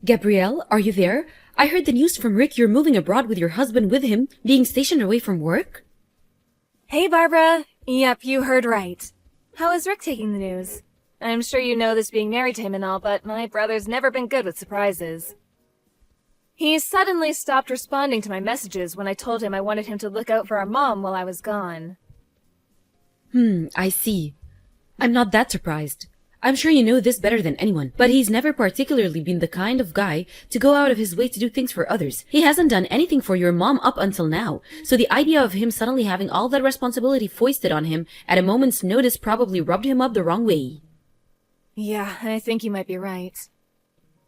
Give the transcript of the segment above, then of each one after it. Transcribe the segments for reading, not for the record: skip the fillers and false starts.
Gabrielle, are you there? I heard the news from Rick you're moving abroad with your husband with him, being stationed away from work. Hey, Barbara. Yep, you heard right. How is Rick taking the news? I'm sure you know this being married to him and all, but my brother's never been good with surprises. He suddenly stopped responding to my messages when I told him I wanted him to look out for our mom while I was gone. I see. I'm not that surprised. I'm sure you know this better than anyone, but he's never particularly been the kind of guy to go out of his way to do things for others. He hasn't done anything for your mom up until now, so the idea of him suddenly having all that responsibility foisted on him at a moment's notice probably rubbed him up the wrong way. Yeah, I think you might be right.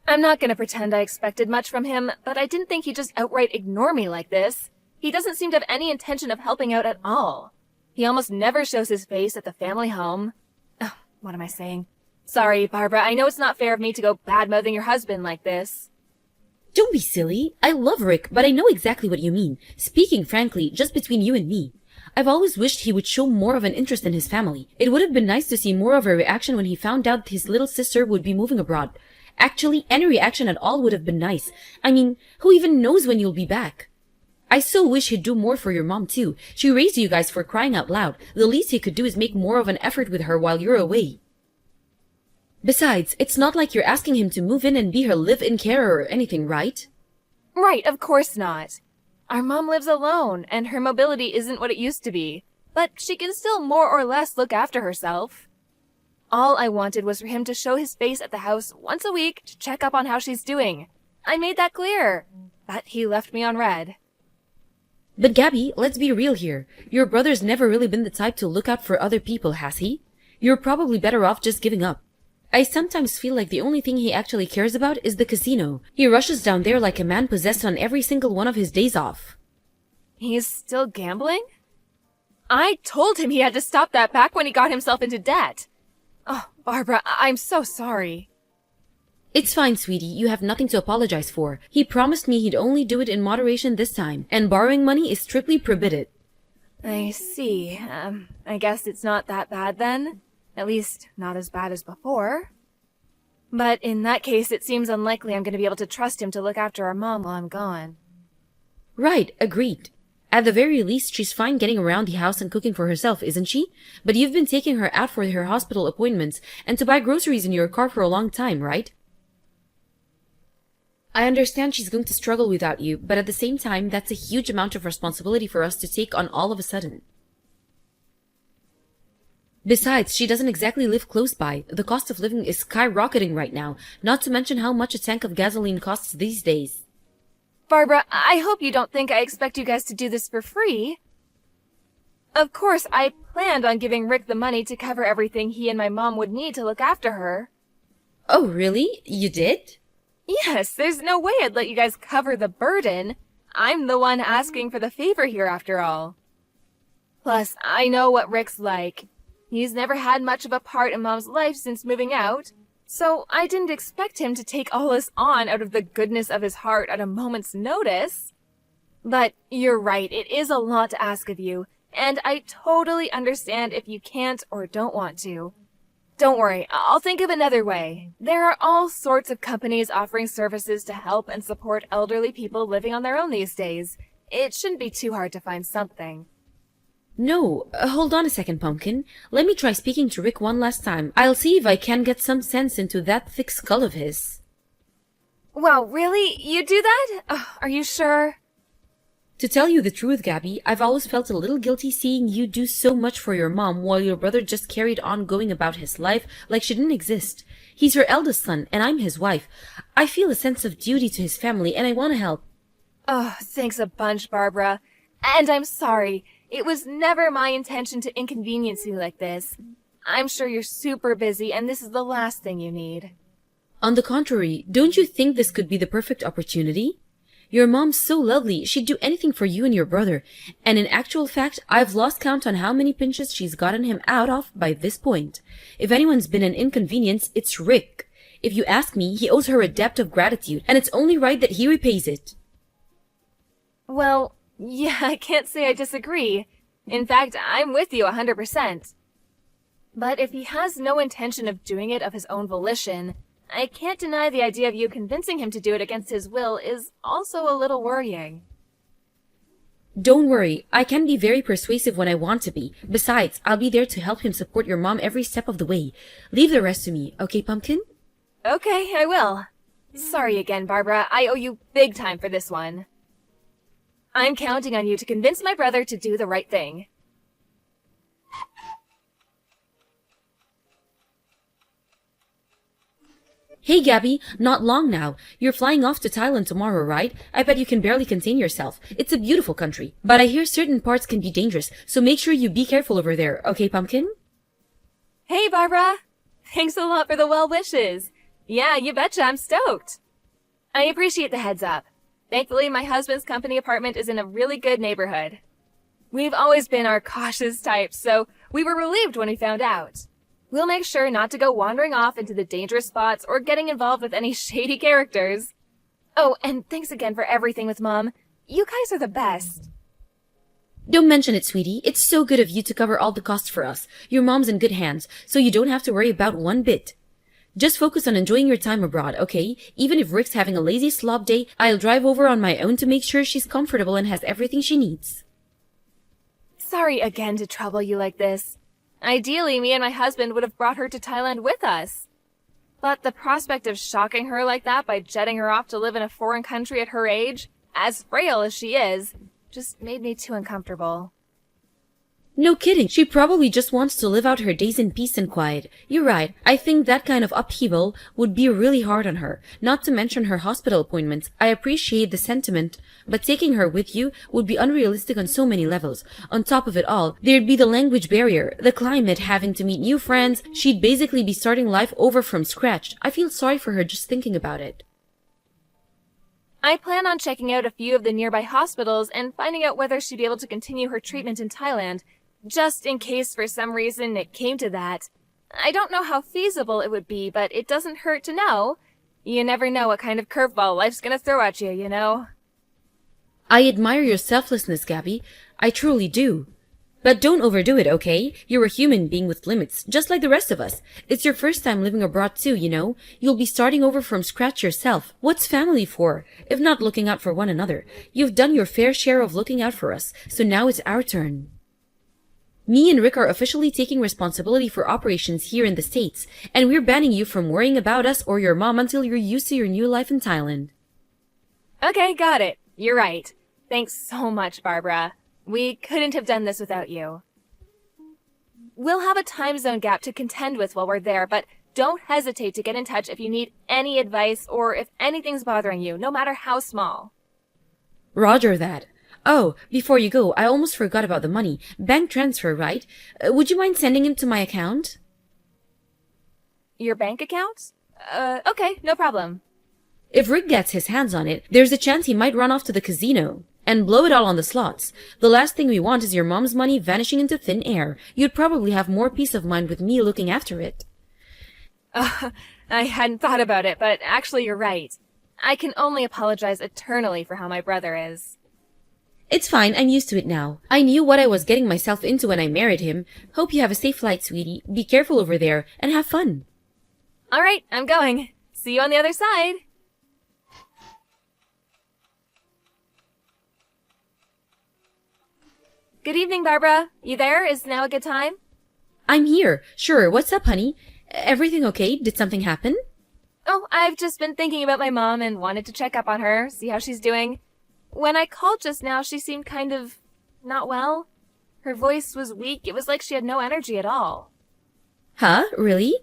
I'm not gonna pretend I expected much from him, but I didn't think he'd just outright ignore me like this. He doesn't seem to have any intention of helping out at all. He almost never shows his face at the family home. Oh, what am I saying? Sorry, Barbara, I know it's not fair of me to go bad-mouthing your husband like this. Don't be silly. I love Rick, but I know exactly what you mean. Speaking frankly, just between you and me, I've always wished he would show more of an interest in his family. It would have been nice to see more of a reaction when he found out his little sister would be moving abroad. Actually, any reaction at all would have been nice. I mean, who even knows when you'll be back? I so wish he'd do more for your mom, too. She raised you guys for crying out loud. The least he could do is make more of an effort with her while you're away. Besides, it's not like you're asking him to move in and be her live-in carer or anything, right? Right, of course not. Our mom lives alone, and her mobility isn't what it used to be. But she can still more or less look after herself. All I wanted was for him to show his face at the house once a week to check up on how she's doing. I made that clear, but he left me on red. But Gabby, let's be real here. Your brother's never really been the type to look out for other people, has he? You're probably better off just giving up. I sometimes feel like the only thing he actually cares about is the casino. He rushes down there like a man possessed on every single one of his days off. He's still gambling? I told him he had to stop that back when he got himself into debt. Oh, Barbara, I'm so sorry. It's fine, sweetie. You have nothing to apologize for. He promised me he'd only do it in moderation this time, and borrowing money is strictly prohibited. I see. I guess it's not that bad then. At least, not as bad as before. But in that case, it seems unlikely I'm going to be able to trust him to look after our mom while I'm gone. Right, agreed. At the very least, she's fine getting around the house and cooking for herself, isn't she? But you've been taking her out for her hospital appointments and to buy groceries in your car for a long time, right? I understand she's going to struggle without you, but at the same time, that's a huge amount of responsibility for us to take on all of a sudden. Besides, she doesn't exactly live close by. The cost of living is skyrocketing right now, not to mention how much a tank of gasoline costs these days. Barbara, I hope you don't think I expect you guys to do this for free. Of course, I planned on giving Rick the money to cover everything he and my mom would need to look after her. Oh, really? You did? Yes, there's no way I'd let you guys cover the burden. I'm the one asking for the favor here after all. Plus, I know what Rick's like. He's never had much of a part in Mom's life since moving out, so I didn't expect him to take all this on out of the goodness of his heart at a moment's notice. But you're right, it is a lot to ask of you, and I totally understand if you can't or don't want to. Don't worry, I'll think of another way. There are all sorts of companies offering services to help and support elderly people living on their own these days. It shouldn't be too hard to find something. No, hold on a second, Pumpkin. Let me try speaking to Rick one last time. I'll see if I can get some sense into that thick skull of his. Wow, really? You do that? Are you sure? To tell you the truth, Gabby, I've always felt a little guilty seeing you do so much for your mom while your brother just carried on going about his life like she didn't exist. He's her eldest son, and I'm his wife. I feel a sense of duty to his family, and I want to help. Oh, thanks a bunch, Barbara. And I'm sorry. It was never my intention to inconvenience you like this. I'm sure you're super busy, and this is the last thing you need. On the contrary, don't you think this could be the perfect opportunity? Your mom's so lovely, she'd do anything for you and your brother. And in actual fact, I've lost count on how many pinches she's gotten him out of by this point. If anyone's been an inconvenience, it's Rick. If you ask me, he owes her a debt of gratitude, and it's only right that he repays it. Well, yeah, I can't say I disagree. In fact, I'm with you 100%. But if he has no intention of doing it of his own volition, I can't deny the idea of you convincing him to do it against his will is also a little worrying. Don't worry, I can be very persuasive when I want to be. Besides, I'll be there to help him support your mom every step of the way. Leave the rest to me, okay, Pumpkin? Okay, I will. Sorry again, Barbara. I owe you big time for this one. I'm counting on you to convince my brother to do the right thing. Hey Gabby, not long now. You're flying off to Thailand tomorrow, right? I bet you can barely contain yourself. It's a beautiful country, but I hear certain parts can be dangerous, so make sure you be careful over there, okay, Pumpkin? Hey, Barbara! Thanks a lot for the well wishes. Yeah, you betcha, I'm stoked. I appreciate the heads up. Thankfully, my husband's company apartment is in a really good neighborhood. We've always been our cautious types, so we were relieved when we found out. We'll make sure not to go wandering off into the dangerous spots or getting involved with any shady characters. Oh, and thanks again for everything with Mom. You guys are the best. Don't mention it, sweetie. It's so good of you to cover all the costs for us. Your mom's in good hands, so you don't have to worry about one bit. Just focus on enjoying your time abroad, okay? Even if Rick's having a lazy slob day, I'll drive over on my own to make sure she's comfortable and has everything she needs. Sorry again to trouble you like this. Ideally, me and my husband would have brought her to Thailand with us. But the prospect of shocking her like that by jetting her off to live in a foreign country at her age, as frail as she is, just made me too uncomfortable. No kidding. She probably just wants to live out her days in peace and quiet. You're right. I think that kind of upheaval would be really hard on her. Not to mention her hospital appointments. I appreciate the sentiment, but taking her with you would be unrealistic on so many levels. On top of it all, there'd be the language barrier, the climate, having to meet new friends. She'd basically be starting life over from scratch. I feel sorry for her just thinking about it. I plan on checking out a few of the nearby hospitals and finding out whether she'd be able to continue her treatment in Thailand, just in case for some reason it came to that. I don't know how feasible it would be, but it doesn't hurt to know. You never know what kind of curveball life's gonna throw at you, you know? I admire your selflessness, Gabby. I truly do. But don't overdo it, okay? You're a human being with limits, just like the rest of us. It's your first time living abroad too, you know? You'll be starting over from scratch yourself. What's family for, if not looking out for one another? You've done your fair share of looking out for us, so now it's our turn. Me and Rick are officially taking responsibility for operations here in the States, and we're banning you from worrying about us or your mom until you're used to your new life in Thailand. Okay, got it. You're right. Thanks so much, Barbara. We couldn't have done this without you. We'll have a time zone gap to contend with while we're there, but don't hesitate to get in touch if you need any advice or if anything's bothering you, no matter how small. Roger that. Oh, before you go, I almost forgot about the money. Bank transfer, right? Would you mind sending it to my account? Your bank account? Okay, no problem. If Rick gets his hands on it, there's a chance he might run off to the casino and blow it all on the slots. The last thing we want is your mom's money vanishing into thin air. You'd probably have more peace of mind with me looking after it. I hadn't thought about it, but actually you're right. I can only apologize eternally for how my brother is. It's fine, I'm used to it now. I knew what I was getting myself into when I married him. Hope you have a safe flight, sweetie. Be careful over there, and have fun. All right, I'm going. See you on the other side. Good evening, Barbara. You there? Is now a good time? I'm here. Sure, what's up, honey? Everything okay? Did something happen? Oh, I've just been thinking about my mom and wanted to check up on her, see how she's doing. When I called just now, she seemed kind of not well. Her voice was weak. It was like she had no energy at all. Huh? Really?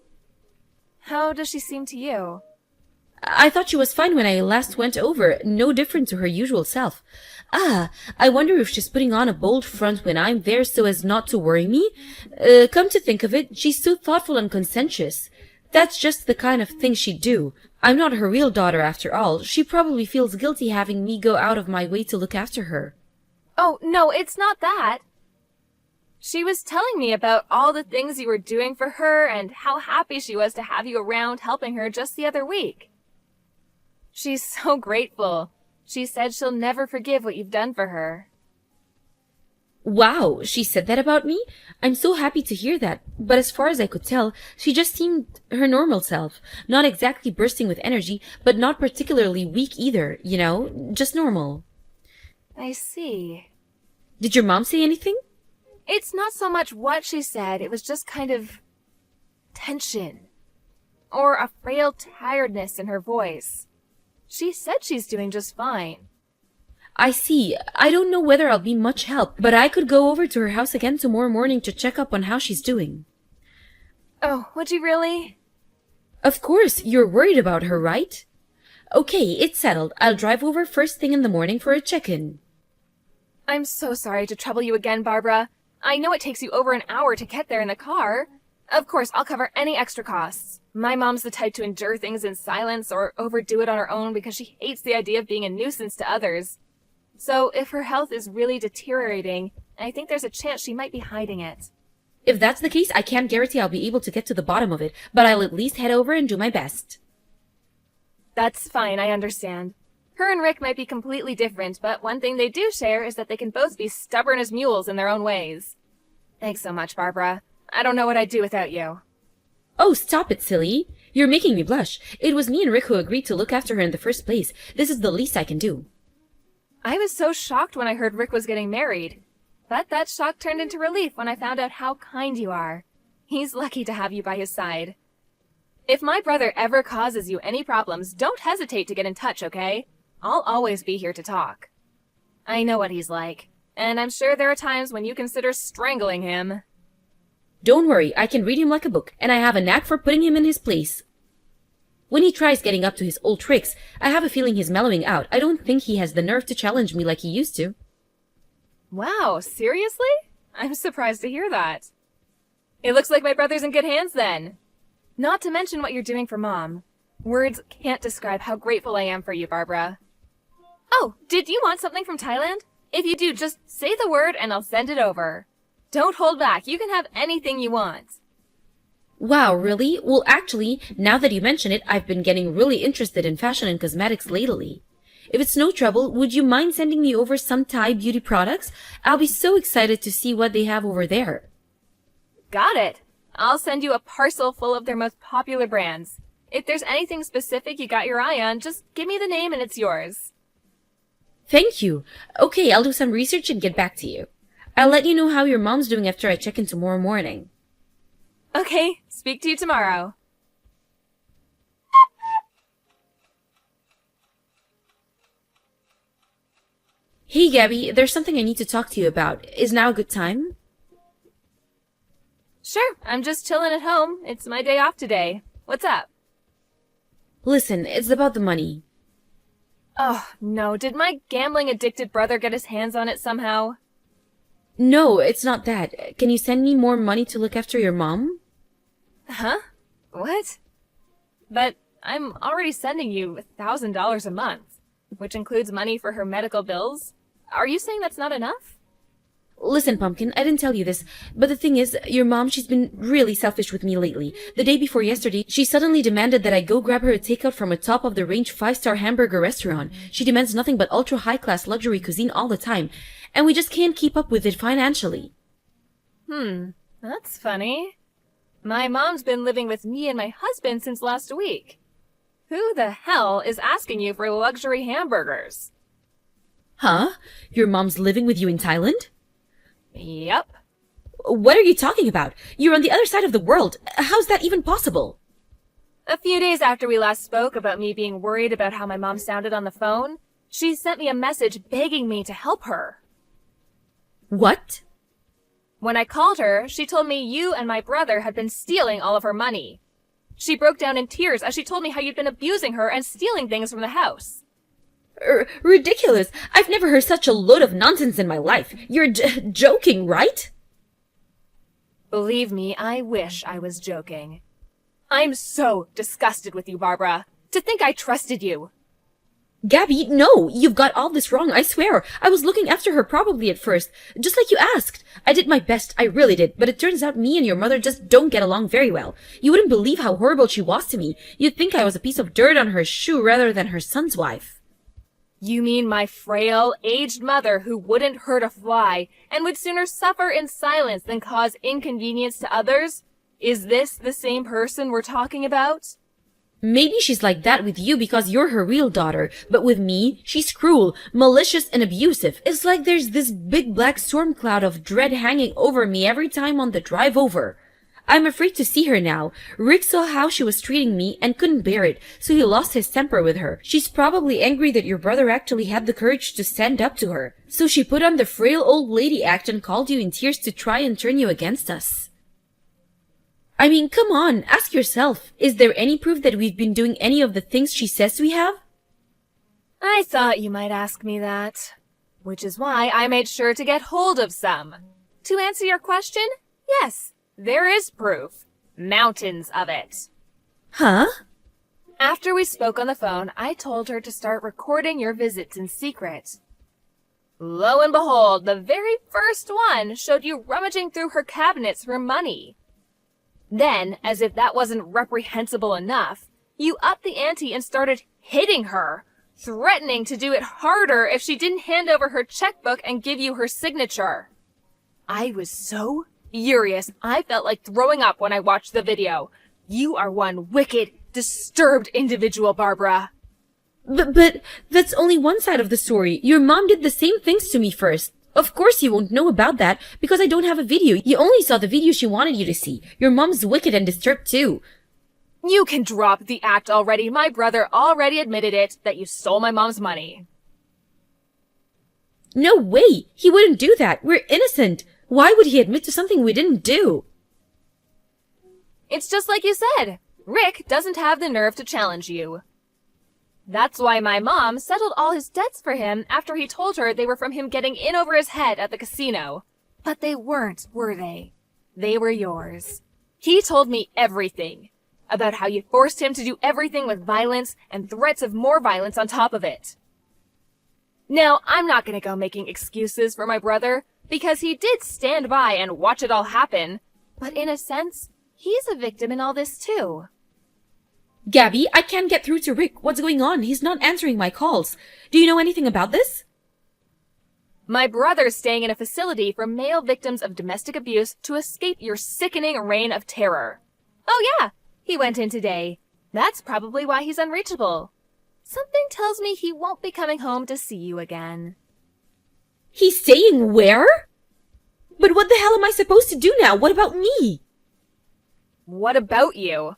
How does she seem to you? I thought she was fine when I last went over. No different to her usual self. I wonder if she's putting on a bold front when I'm there so as not to worry me. Come to think of it, she's so thoughtful and conscientious. That's just the kind of thing she'd do. I'm not her real daughter after all. She probably feels guilty having me go out of my way to look after her. Oh, no, it's not that. She was telling me about all the things you were doing for her and how happy she was to have you around helping her just the other week. She's so grateful. She said she'll never forgive what you've done for her. Wow, she said that about me? I'm so happy to hear that. But as far as I could tell, she just seemed her normal self. Not exactly bursting with energy, but not particularly weak either, just normal. I see. Did your mom say anything? It's not so much what she said, it was just kind of tension. Or a frail tiredness in her voice. She said she's doing just fine. I see. I don't know whether I'll be much help, but I could go over to her house again tomorrow morning to check up on how she's doing. Oh, would you really? Of course, you're worried about her, right? Okay, it's settled. I'll drive over first thing in the morning for a check-in. I'm so sorry to trouble you again, Barbara. I know it takes you over an hour to get there in the car. Of course, I'll cover any extra costs. My mom's the type to endure things in silence or overdo it on her own because she hates the idea of being a nuisance to others. So if her health is really deteriorating, I think there's a chance she might be hiding it. If that's the case, I can't guarantee I'll be able to get to the bottom of it, but I'll at least head over and do my best. That's fine, I understand. Her and Rick might be completely different, but one thing they do share is that they can both be stubborn as mules in their own ways. Thanks so much, Barbara. I don't know what I'd do without you. Oh, stop it, silly. You're making me blush. It was me and Rick who agreed to look after her in the first place. This is the least I can do. I was so shocked when I heard Rick was getting married. But that shock turned into relief when I found out how kind you are. He's lucky to have you by his side. If my brother ever causes you any problems, don't hesitate to get in touch, okay? I'll always be here to talk. I know what he's like, and I'm sure there are times when you consider strangling him. Don't worry, I can read him like a book, and I have a knack for putting him in his place. When he tries getting up to his old tricks, I have a feeling he's mellowing out. I don't think he has the nerve to challenge me like he used to. Wow, seriously? I'm surprised to hear that. It looks like my brother's in good hands then. Not to mention what you're doing for Mom. Words can't describe how grateful I am for you, Barbara. Oh, did you want something from Thailand? If you do, just say the word and I'll send it over. Don't hold back. You can have anything you want. Wow, really? Well, actually, now that you mention it, I've been getting really interested in fashion and cosmetics lately. If it's no trouble, would you mind sending me over some Thai beauty products? I'll be so excited to see what they have over there. Got it. I'll send you a parcel full of their most popular brands. If there's anything specific you got your eye on, just give me the name and it's yours. Thank you. Okay, I'll do some research and get back to you. I'll let you know how your mom's doing after I check in tomorrow morning. Okay, speak to you tomorrow. Hey, Gabby, there's something I need to talk to you about. Is now a good time? Sure, I'm just chilling at home. It's my day off today. What's up? Listen, it's about the money. Oh, no. Did my gambling-addicted brother get his hands on it somehow? No, it's not that. Can you send me more money to look after your mom? Huh? What? But I'm already sending you $1,000 a month, which includes money for her medical bills. Are you saying that's not enough? Listen, Pumpkin, I didn't tell you this, but the thing is, your mom, she's been really selfish with me lately. The day before yesterday, she suddenly demanded that I go grab her a takeout from a top-of-the-range 5-star hamburger restaurant. She demands nothing but ultra-high-class luxury cuisine all the time, and we just can't keep up with it financially. That's funny. My mom's been living with me and my husband since last week. Who the hell is asking you for luxury hamburgers? Huh? Your mom's living with you in Thailand? Yep. What are you talking about? You're on the other side of the world. How's that even possible? A few days after we last spoke about me being worried about how my mom sounded on the phone, she sent me a message begging me to help her. What? When I called her, she told me you and my brother had been stealing all of her money. She broke down in tears as she told me how you'd been abusing her and stealing things from the house. Ridiculous. I've never heard such a load of nonsense in my life. You're joking, right? Believe me, I wish I was joking. I'm so disgusted with you, Barbara. To think I trusted you. Gabby, no, you've got all this wrong, I swear. I was looking after her probably at first, just like you asked. I did my best, I really did, but it turns out me and your mother just don't get along very well. You wouldn't believe how horrible she was to me. You'd think I was a piece of dirt on her shoe rather than her son's wife. You mean my frail, aged mother who wouldn't hurt a fly and would sooner suffer in silence than cause inconvenience to others? Is this the same person we're talking about? Maybe she's like that with you because you're her real daughter, but with me, she's cruel, malicious, and abusive. It's like there's this big black storm cloud of dread hanging over me every time on the drive over. I'm afraid to see her now. Rick saw how she was treating me and couldn't bear it, so he lost his temper with her. She's probably angry that your brother actually had the courage to stand up to her. So she put on the frail old lady act and called you in tears to try and turn you against us. I mean, come on, ask yourself, is there any proof that we've been doing any of the things she says we have? I thought you might ask me that. Which is why I made sure to get hold of some. To answer your question, yes, there is proof. Mountains of it. Huh? After we spoke on the phone, I told her to start recording your visits in secret. Lo and behold, the very first one showed you rummaging through her cabinets for money. Then, as if that wasn't reprehensible enough, you upped the ante and started hitting her, threatening to do it harder if she didn't hand over her checkbook and give you her signature. I was so furious, I felt like throwing up when I watched the video. You are one wicked, disturbed individual, Barbara. But that's only one side of the story. Your mom did the same things to me first. Of course you won't know about that because I don't have a video. You only saw the video she wanted you to see. Your mom's wicked and disturbed too. You can drop the act already. My brother already admitted it, that you stole my mom's money. No way! He wouldn't do that. We're innocent. Why would he admit to something we didn't do? It's just like you said. Rick doesn't have the nerve to challenge you. That's why my mom settled all his debts for him after he told her they were from him getting in over his head at the casino. But they weren't, were they? They were yours. He told me everything. About how you forced him to do everything with violence and threats of more violence on top of it. Now, I'm not gonna go making excuses for my brother, because he did stand by and watch it all happen. But in a sense, he's a victim in all this too. Gabby, I can't get through to Rick. What's going on? He's not answering my calls. Do you know anything about this? My brother's staying in a facility for male victims of domestic abuse to escape your sickening reign of terror. Oh yeah, he went in today. That's probably why he's unreachable. Something tells me he won't be coming home to see you again. He's staying where? But what the hell am I supposed to do now? What about me? What about you?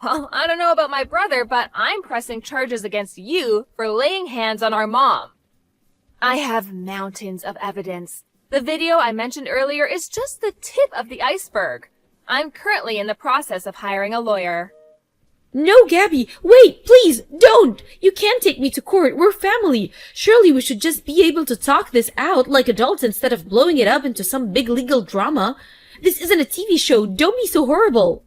Well, I don't know about my brother, but I'm pressing charges against you for laying hands on our mom. I have mountains of evidence. The video I mentioned earlier is just the tip of the iceberg. I'm currently in the process of hiring a lawyer. No, Gabby, wait, please, don't! You can't take me to court. We're family. Surely we should just be able to talk this out like adults instead of blowing it up into some big legal drama. This isn't a TV show. Don't be so horrible.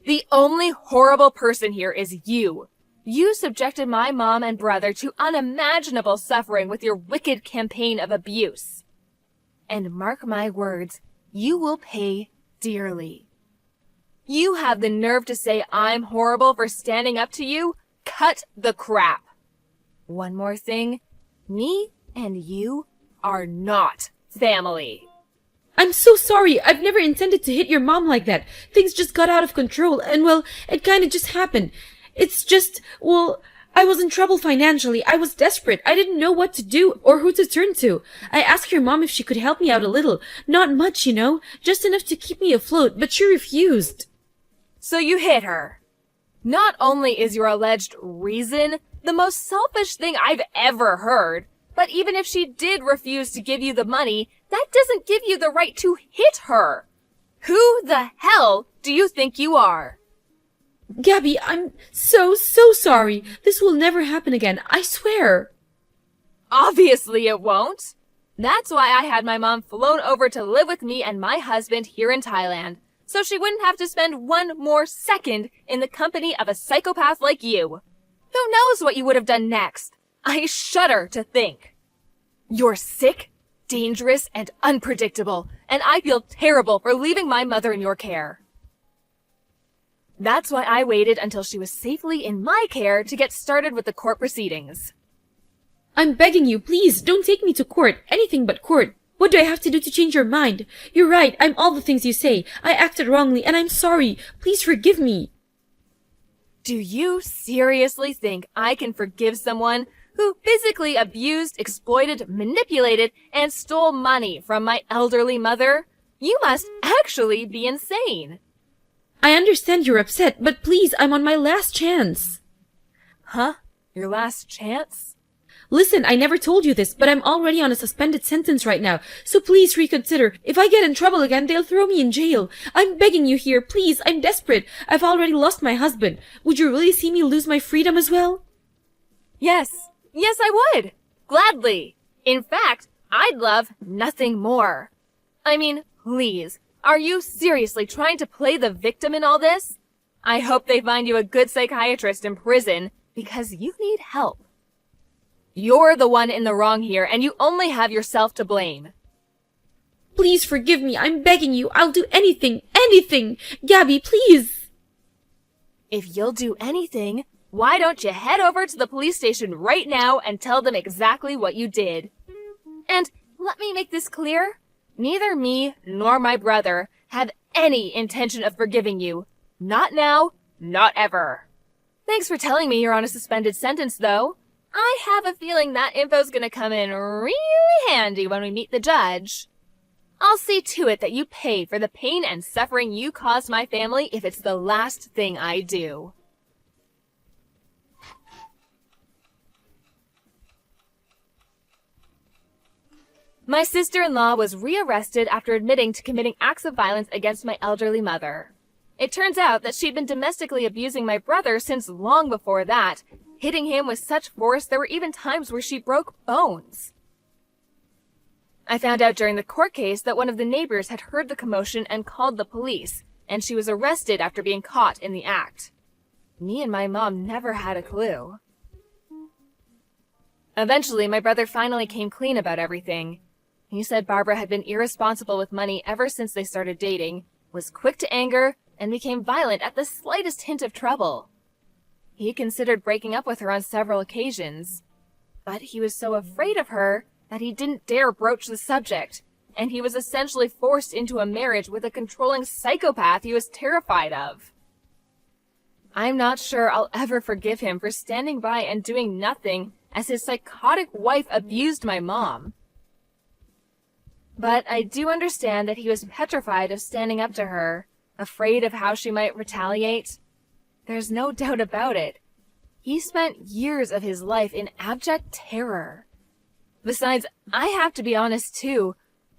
The only horrible person here is you. You subjected my mom and brother to unimaginable suffering with your wicked campaign of abuse. And mark my words, you will pay dearly. You have the nerve to say I'm horrible for standing up to you? Cut the crap. One more thing, me and you are not family. I'm so sorry. I've never intended to hit your mom like that. Things just got out of control and, well, it kind of just happened. It's just, well, I was in trouble financially. I was desperate. I didn't know what to do or who to turn to. I asked your mom if she could help me out a little. Not much, you know, just enough to keep me afloat, but she refused. So you hit her. Not only is your alleged reason the most selfish thing I've ever heard, but even if she did refuse to give you the money, that doesn't give you the right to hit her. Who the hell do you think you are? Gabby, I'm so sorry. This will never happen again. I swear. Obviously it won't. That's why I had my mom flown over to live with me and my husband here in Thailand, so she wouldn't have to spend one more second in the company of a psychopath like you. Who knows what you would have done next? I shudder to think. You're sick, dangerous, and unpredictable, and I feel terrible for leaving my mother in your care. That's why I waited until she was safely in my care to get started with the court proceedings. I'm begging you, please, don't take me to court. Anything but court. What do I have to do to change your mind? You're right, I'm all the things you say. I acted wrongly, and I'm sorry. Please forgive me. Do you seriously think I can forgive someone who physically abused, exploited, manipulated, and stole money from my elderly mother? You must actually be insane. I understand you're upset, but please, I'm on my last chance. Huh? Your last chance? Listen, I never told you this, but I'm already on a suspended sentence right now, so please reconsider. If I get in trouble again, they'll throw me in jail. I'm begging you here, please, I'm desperate. I've already lost my husband. Would you really see me lose my freedom as well? Yes, I would. Gladly. In fact, I'd love nothing more. I mean, please, are you seriously trying to play the victim in all this? I hope they find you a good psychiatrist in prison, because you need help. You're the one in the wrong here, and you only have yourself to blame. Please forgive me, I'm begging you. I'll do anything, anything. Gabby, please. If you'll do anything, why don't you head over to the police station right now and tell them exactly what you did? And let me make this clear. Neither me nor my brother have any intention of forgiving you. Not now, not ever. Thanks for telling me you're on a suspended sentence, though. I have a feeling that info's gonna come in really handy when we meet the judge. I'll see to it that you pay for the pain and suffering you caused my family if it's the last thing I do. My sister-in-law was rearrested after admitting to committing acts of violence against my elderly mother. It turns out that she'd been domestically abusing my brother since long before that, hitting him with such force there were even times where she broke bones. I found out during the court case that one of the neighbors had heard the commotion and called the police, and she was arrested after being caught in the act. Me and my mom never had a clue. Eventually, my brother finally came clean about everything. He said Barbara had been irresponsible with money ever since they started dating, was quick to anger, and became violent at the slightest hint of trouble. He considered breaking up with her on several occasions, but he was so afraid of her that he didn't dare broach the subject, and he was essentially forced into a marriage with a controlling psychopath he was terrified of. I'm not sure I'll ever forgive him for standing by and doing nothing as his psychotic wife abused my mom. But I do understand that he was petrified of standing up to her, afraid of how she might retaliate. There's no doubt about it. He spent years of his life in abject terror. Besides, I have to be honest too.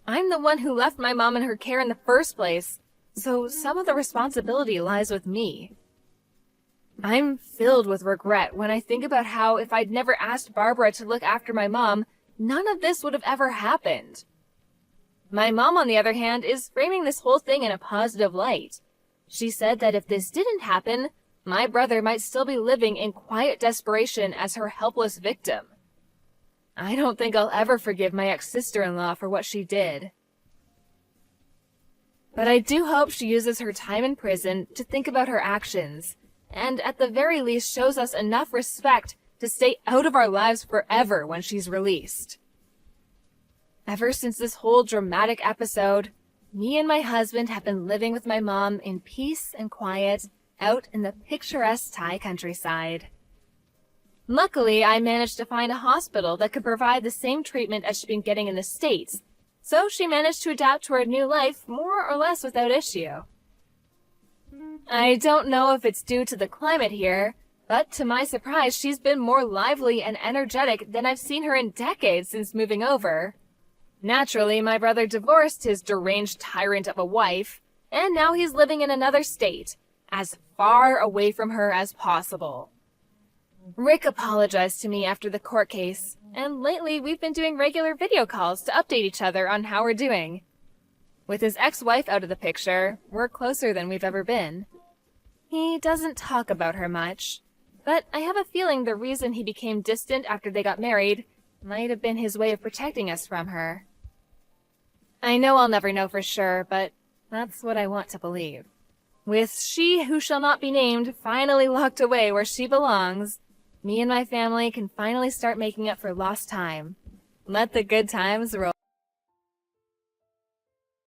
I'm the one who left my mom in her care in the first place, so some of the responsibility lies with me. I'm filled with regret when I think about how if I'd never asked Barbara to look after my mom, none of this would have ever happened. My mom, on the other hand, is framing this whole thing in a positive light. She said that if this didn't happen, my brother might still be living in quiet desperation as her helpless victim. I don't think I'll ever forgive my ex-sister-in-law for what she did. But I do hope she uses her time in prison to think about her actions, and at the very least shows us enough respect to stay out of our lives forever when she's released. Ever since this whole dramatic episode, me and my husband have been living with my mom in peace and quiet out in the picturesque Thai countryside. Luckily, I managed to find a hospital that could provide the same treatment as she'd been getting in the States, so she managed to adapt to her new life more or less without issue. I don't know if it's due to the climate here, but to my surprise, she's been more lively and energetic than I've seen her in decades since moving over. Naturally, my brother divorced his deranged tyrant of a wife, and now he's living in another state, as far away from her as possible. Rick apologized to me after the court case, and lately we've been doing regular video calls to update each other on how we're doing. With his ex-wife out of the picture, we're closer than we've ever been. He doesn't talk about her much, but I have a feeling the reason he became distant after they got married might have been his way of protecting us from her. I know I'll never know for sure, but that's what I want to believe. With she who shall not be named finally locked away where she belongs, Me and my family can finally start making up for lost time. Let the good times roll.